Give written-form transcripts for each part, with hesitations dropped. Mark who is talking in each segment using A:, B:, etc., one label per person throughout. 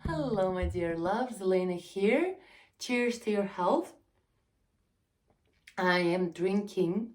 A: Hello, my dear loves. Elena here. Cheers to your health. I am drinking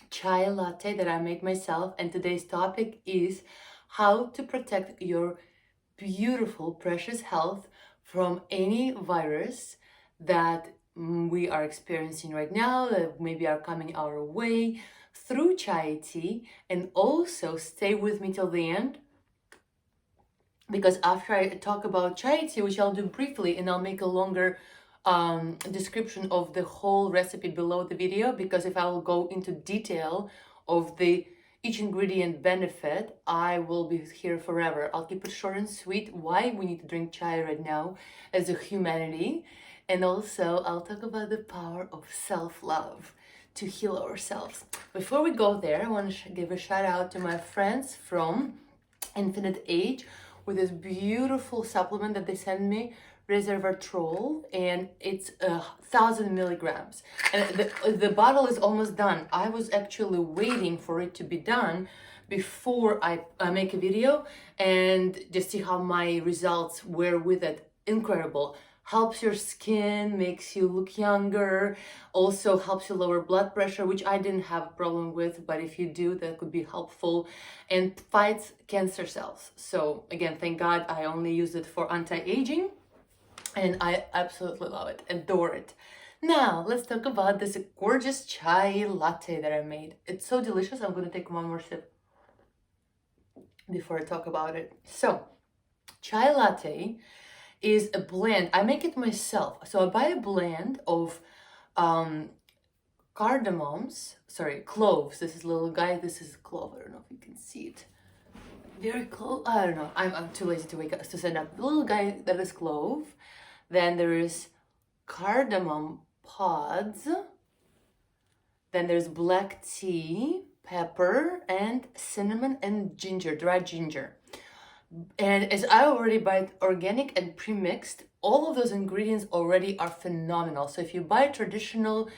A: chai latte that I made myself, and today's topic is how to protect your beautiful, precious health from any virus that we are experiencing right now, that maybe are coming our way through chai tea. And also stay with me till the end, because after I talk about chai tea, which I'll do briefly, and I'll make a longer description of the whole recipe below the video, because if I will go into detail of each ingredient benefit, I will be here forever. I'll keep it short and sweet, why we need to drink chai right now as a humanity, and also I'll talk about the power of self-love to heal ourselves. Before we go there, I want to give a shout out to my friends from INFINATE with this beautiful supplement that they sent me, Resveratrol, and it's 1,000 milligrams. And the bottle is almost done. I was actually waiting for it to be done before I make a video and just see how my results were with it. Incredible. Helps your skin, makes you look younger, also helps you lower blood pressure, which I didn't have a problem with, but if you do, that could be helpful, and fights cancer cells. So again, thank God I only use it for anti-aging, and I absolutely love it, adore it. Now, let's talk about this gorgeous chai latte that I made. It's so delicious. I'm going to take one more sip before I talk about it. So, chai latte is a blend. I make it myself. So I buy a blend of cloves. This is little guy. This is clove. I don't know if you can see it. Very close. I don't know. I'm too lazy to wake up to set up. The little guy, that is clove. Then there is cardamom pods. Then there's black tea, pepper, and cinnamon and ginger, dried ginger. And as I already buy it organic and pre-mixed, all of those ingredients already are phenomenal. So if you buy traditional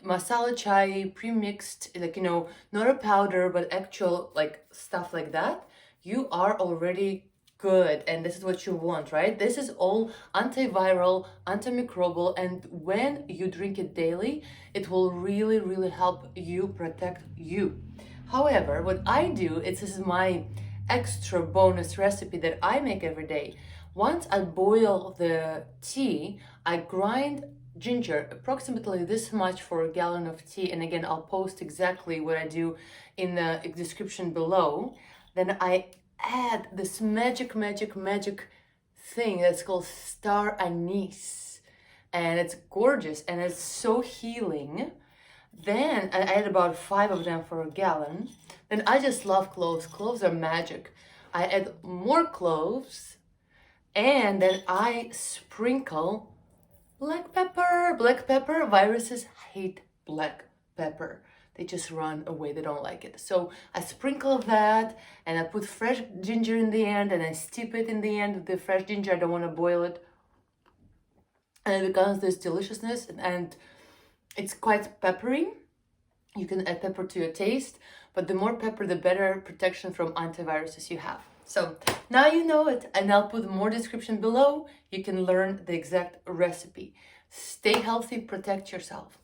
A: masala chai pre-mixed, like, not a powder, but actual like stuff like that, you are already good. And this is what you want, right? This is all antiviral, antimicrobial. And when you drink it daily, it will really, really help you protect you. However, what I do, this is my extra bonus recipe that I make every day. Once I boil the tea, I grind ginger, approximately this much for a gallon of tea. And again, I'll post exactly what I do in the description below. Then I add this magic thing that's called star anise. And it's gorgeous and it's so healing. Then I add about 5 of them for a gallon. Then I just love cloves. Cloves are magic. I add more cloves, and then I sprinkle black pepper. Black pepper, viruses hate black pepper. They just run away, they don't like it. So I sprinkle that, and I put fresh ginger in the end, and I steep it in the end with the fresh ginger. I don't want to boil it. And it becomes this deliciousness, and it's quite peppery. You can add pepper to your taste, but the more pepper, the better protection from antiviruses you have. So now you know it, and I'll put more description below. You can learn the exact recipe. Stay healthy, protect yourself.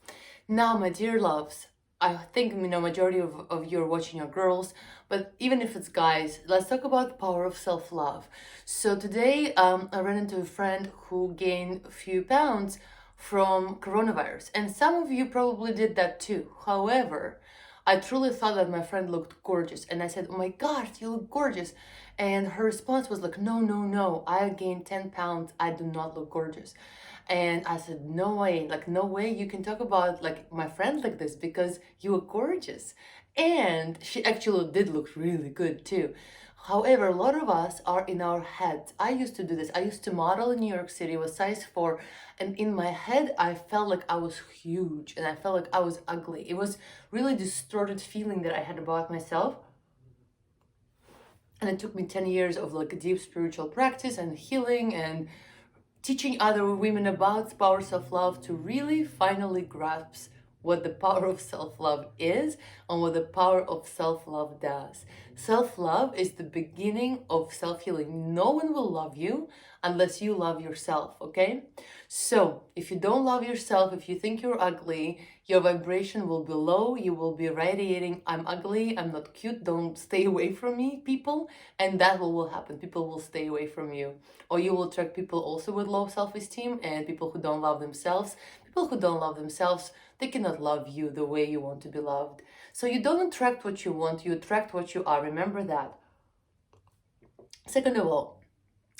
A: Now, my dear loves, I think majority of you are watching are girls, but even if it's guys, let's talk about the power of self-love. So today, I ran into a friend who gained a few pounds from coronavirus, and some of you probably did that too. However, I truly thought that my friend looked gorgeous, and I said, "Oh my gosh, you look gorgeous." And her response was like, no, I gained 10 pounds, I do not look gorgeous. And I said, no way, like, no way you can talk about like my friend like this, because you are gorgeous. And she actually did look really good too. However, a lot of us are in our heads. I used to do this. I used to model in New York City, was size 4, and in my head, I felt like I was huge, and I felt like I was ugly. It was really distorted feeling that I had about myself. And it took me 10 years of like a deep spiritual practice and healing and teaching other women about power self-love to really finally grasp what the power of self-love is and what the power of self-love does. Self-love is the beginning of self-healing. No one will love you unless you love yourself, okay? So if you don't love yourself, if you think you're ugly, your vibration will be low, you will be radiating, I'm ugly, I'm not cute, don't stay away from me, people, and that will happen. People will stay away from you. Or you will attract people also with low self-esteem and people who don't love themselves. People who don't love themselves, they cannot love you the way you want to be loved. So you don't attract what you want, you attract what you are. Remember that. Second of all,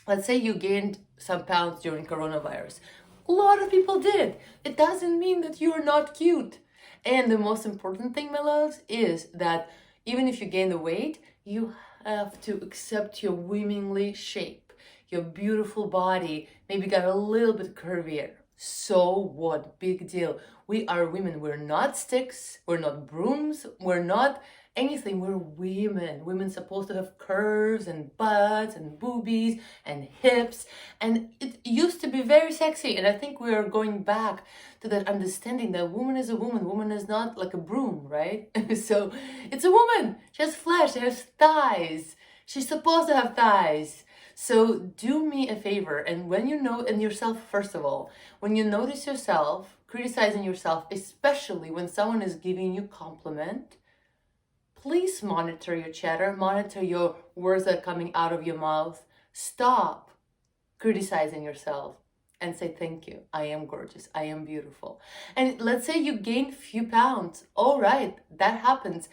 A: let's say you gained some pounds during coronavirus. A lot of people did. It doesn't mean that you're not cute. And the most important thing, my loves, is that even if you gain the weight, you have to accept your womanly shape. Your beautiful body maybe got a little bit curvier. So what? Big deal. We are women. We're not sticks. We're not brooms. We're not anything. We're women. Women supposed to have curves and butts and boobies and hips. And it used to be very sexy. And I think we are going back to that understanding that woman is a woman. Woman is not like a broom, right? So it's a woman. She has flesh. She has thighs. She's supposed to have thighs. So do me a favor, and when you know in yourself, first of all, when you notice yourself criticizing yourself, especially when someone is giving you compliment, please monitor your chatter, monitor your words that are coming out of your mouth. Stop criticizing yourself and say, thank you, I am gorgeous, I am beautiful. And let's say you gain few pounds. All right, that happens.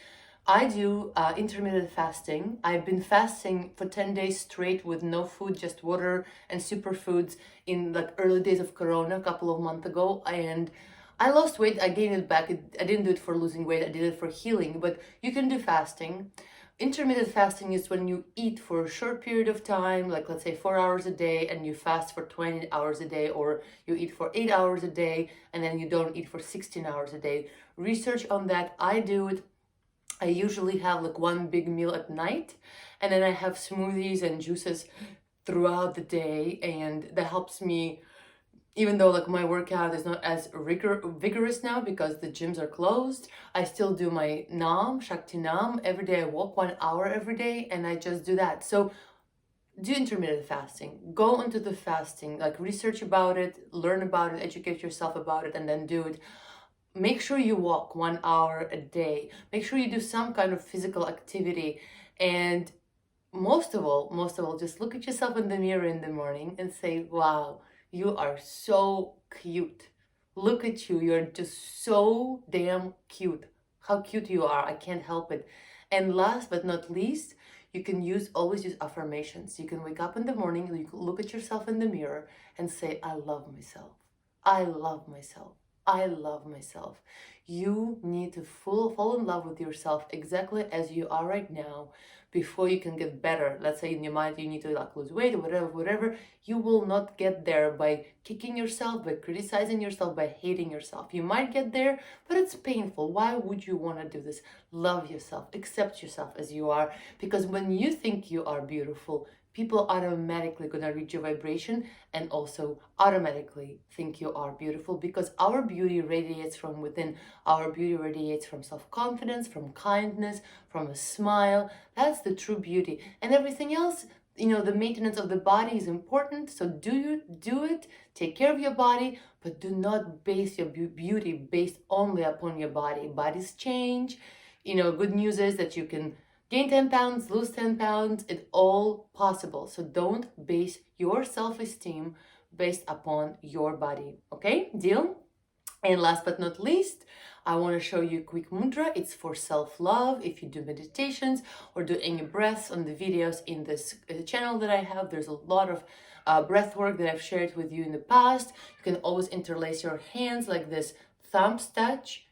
A: I do intermittent fasting. I've been fasting for 10 days straight with no food, just water and superfoods in like early days of Corona a couple of months ago. And I lost weight, I gained it back. I didn't do it for losing weight, I did it for healing, but you can do fasting. Intermittent fasting is when you eat for a short period of time, like let's say 4 hours a day, and you fast for 20 hours a day, or you eat for 8 hours a day, and then you don't eat for 16 hours a day. Research on that, I do it. I usually have like one big meal at night, and then I have smoothies and juices throughout the day, and that helps me, even though like my workout is not as vigorous now because the gyms are closed. I still do my Nam, Shakti Nam, every day. I walk 1 hour every day, and I just do that. So do intermittent fasting, go into the fasting, like research about it, learn about it, educate yourself about it, and then do it. Make sure you walk 1 hour a day. Make sure you do some kind of physical activity. And most of all, just look at yourself in the mirror in the morning and say, wow, you are so cute. Look at you. You're just so damn cute. How cute you are. I can't help it. And last but not least, you can always use affirmations. You can wake up in the morning, you can look at yourself in the mirror and say, I love myself. I love myself. I love myself. You need to fall in love with yourself exactly as you are right now before you can get better. Let's say in your mind you need to like lose weight or whatever. You will not get there by kicking yourself, by criticizing yourself, by hating yourself. You might get there, but it's painful. Why would you want to do this? Love yourself, accept yourself as you are, because when you think you are beautiful, people automatically gonna read your vibration and also automatically think you are beautiful, because our beauty radiates from within. Our beauty radiates from self-confidence, from kindness, from a smile. That's the true beauty. And everything else, the maintenance of the body is important. So do it, take care of your body, but do not base your beauty based only upon your body. Bodies change. Good news is that you can gain 10 pounds, lose 10 pounds, it's all possible. So don't base your self-esteem based upon your body, okay? Deal? And last but not least, I want to show you a quick mudra. It's for self-love. If you do meditations or do any breaths on the videos in this channel that I have, there's a lot of breath work that I've shared with you in the past. You can always interlace your hands like this: thumb touch,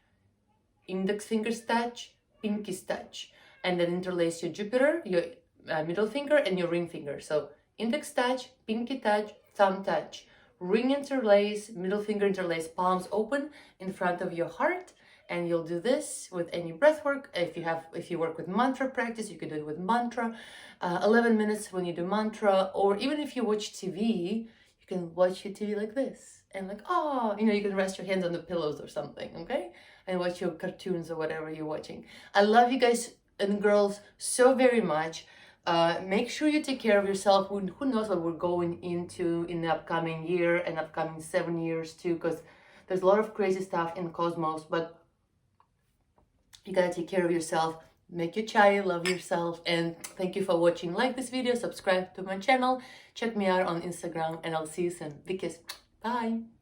A: index fingers touch, pinky touch. And then interlace your Jupiter, your middle finger, and your ring finger. So index touch, pinky touch, thumb touch. Ring interlace, middle finger interlace, palms open in front of your heart. And you'll do this with any breath work. If you work with mantra practice, you can do it with mantra. 11 minutes when you do mantra, or even if you watch TV, you you can watch your TV like this. And like, oh, you know, you can rest your hands on the pillows or something, okay? And watch your cartoons or whatever you're watching. I love you guys and girls so very much. Make sure you take care of yourself. Who knows what we're going into in the upcoming year and upcoming 7 years too, because there's a lot of crazy stuff in the cosmos, but you gotta take care of yourself. Make your chai, love yourself, and thank you for watching. Like this video, subscribe to my channel, check me out on Instagram, and I'll see you soon. Big kiss. Bye.